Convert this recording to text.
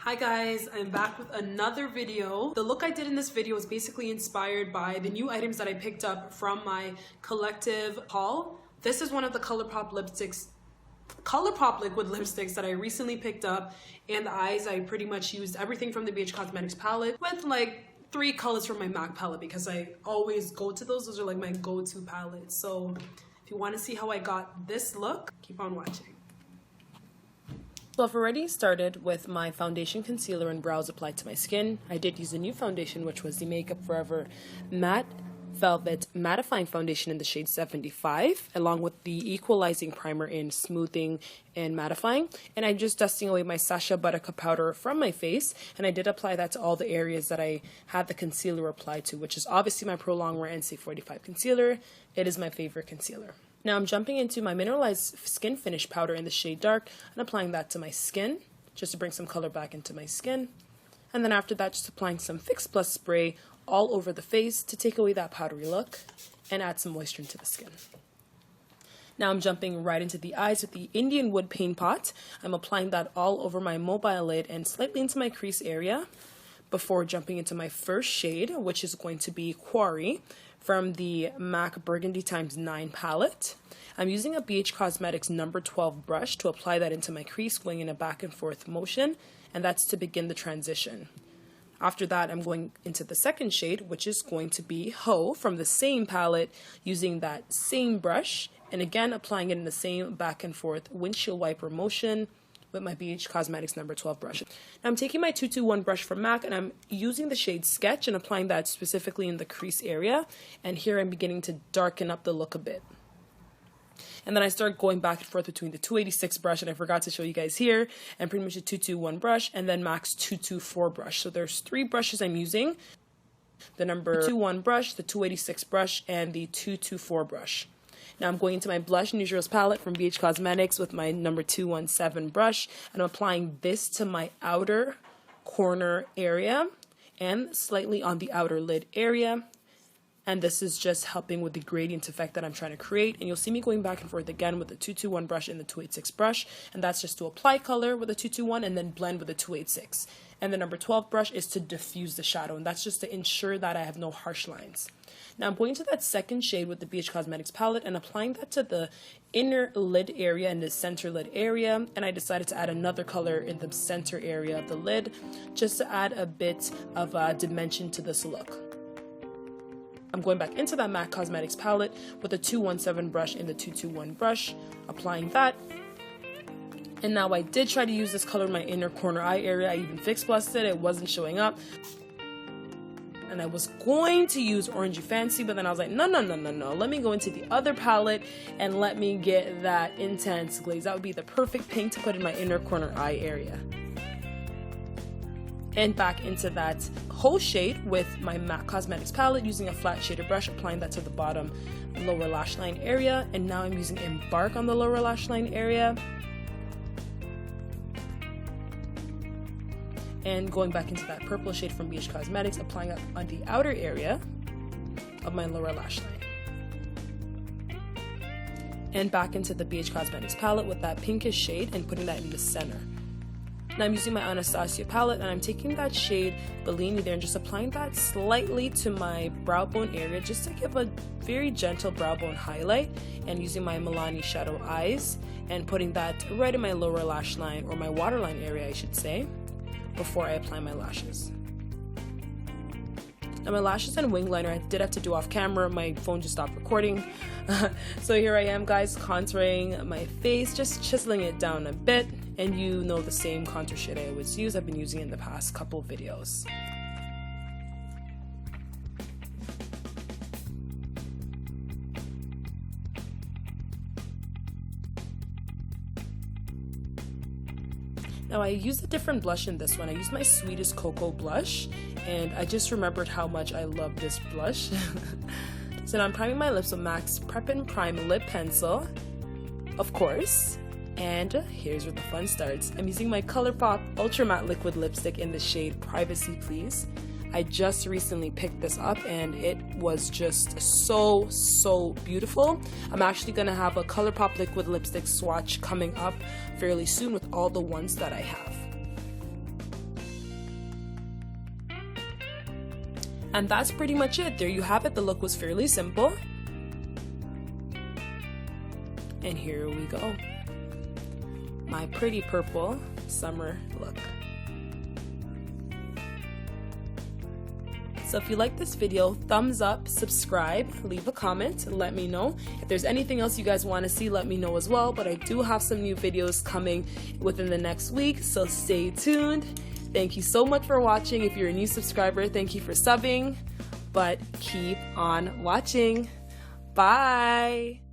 Hi guys, I'm back with another video. The look I did in this video is basically inspired by the new items that I picked up from my collective haul. This is one of the ColourPop liquid lipsticks that I recently picked up, and the eyes I pretty much used everything from the BH Cosmetics palette with like 3 colors from my MAC palette because I always go to those are like my go-to palettes. So if you want to see how I got this look, keep on watching. So I've already started with my foundation, concealer, and brows applied to my skin. I did use a new foundation, which was the Makeup Forever Mat Velvet Mattifying foundation in the shade 75, along with the equalizing primer in smoothing and mattifying. And I'm just dusting away my Sacha Buttercup powder from my face, and I did apply that to all the areas that I had the concealer applied to, which is obviously my Pro Longwear NC45 concealer. It is my favorite concealer. Now I'm jumping into my Mineralize Skinfinish powder in the shade Dark and applying that to my skin, just to bring some color back into my skin. And then after that, just applying some Fix Plus spray all over the face to take away that powdery look and add some moisture into the skin. Now I'm jumping right into the eyes with the Indian Wood Paint Pot. I'm applying that all over my mobile lid and slightly into my crease area before jumping into my first shade, which is going to be Quarry from the MAC Burgundy x9 palette. I'm using a BH Cosmetics number 12 brush to apply that into my crease, going in a back and forth motion, and that's to begin the transition. After that, I'm going into the second shade, which is going to be Ho from the same palette, using that same brush, and again applying it in the same back and forth windshield wiper motion with my BH Cosmetics number 12 brush. Now I'm taking my 221 brush from MAC, and I'm using the shade Sketch and applying that specifically in the crease area, and here I'm beginning to darken up the look a bit. And then I start going back and forth between the 286 brush, and I forgot to show you guys here, and pretty much the 221 brush, and then MAC's 224 brush. So there's 3 brushes I'm using: the number 221 brush, the 286 brush, and the 224 brush. Now I'm going into my Blush Neutrals palette from BH Cosmetics with my number 217 brush, and I'm applying this to my outer corner area and slightly on the outer lid area. And this is just helping with the gradient effect that I'm trying to create. And you'll see me going back and forth again with the 221 brush and the 286 brush. And that's just to apply color with the 221 and then blend with the 286. And the number 12 brush is to diffuse the shadow. And that's just to ensure that I have no harsh lines. Now I'm going to that second shade with the BH Cosmetics palette and applying that to the inner lid area and the center lid area. And I decided to add another color in the center area of the lid, just to add a bit of dimension to this look. I'm going back into that MAC Cosmetics palette with the 217 brush and the 221 brush, applying that. And now I did try to use this color in my inner corner eye area. I even Fix Plused it, it wasn't showing up. And I was going to use Orangey Fancy, but then I was like, no. Let me go into the other palette and let me get that intense glaze. That would be the perfect pink to put in my inner corner eye area. And back into that whole shade with my MAC Cosmetics palette, using a flat shader brush, applying that to the bottom lower lash line area. And now I'm using Embark on the lower lash line area. And going back into that purple shade from BH Cosmetics, applying it on the outer area of my lower lash line. And back into the BH Cosmetics palette with that pinkish shade and putting that in the center. Now I'm using my Anastasia palette, and I'm taking that shade Bellini there and just applying that slightly to my brow bone area, just to give a very gentle brow bone highlight, and using my Milani Shadow Eyes and putting that right in my lower lash line, or my waterline area I should say, before I apply my lashes. Now my lashes and wing liner I did have to do off camera, my phone just stopped recording. So here I am guys, contouring my face, just chiseling it down a bit, and you know the same contour shade I always use. I've been using it in the past couple videos. Now I used a different blush in this one. I used my Sweetest Cocoa blush, and I just remembered how much I love this blush. So now I'm priming my lips with MAC's Prep and Prime Lip Pencil, of course. And here's where the fun starts. I'm using my ColourPop Ultra Matte Liquid Lipstick in the shade Privacy Please. I just recently picked this up and it was just so beautiful. I'm actually going to have a ColourPop liquid lipstick swatch coming up fairly soon with all the ones that I have. And that's pretty much it. There you have it. The look was fairly simple. And here we go. My pretty purple summer look. So if you like this video, thumbs up, subscribe, leave a comment, let me know. If there's anything else you guys want to see, let me know as well. But I do have some new videos coming within the next week, so stay tuned. Thank you so much for watching. If you're a new subscriber, thank you for subbing, but keep on watching. Bye.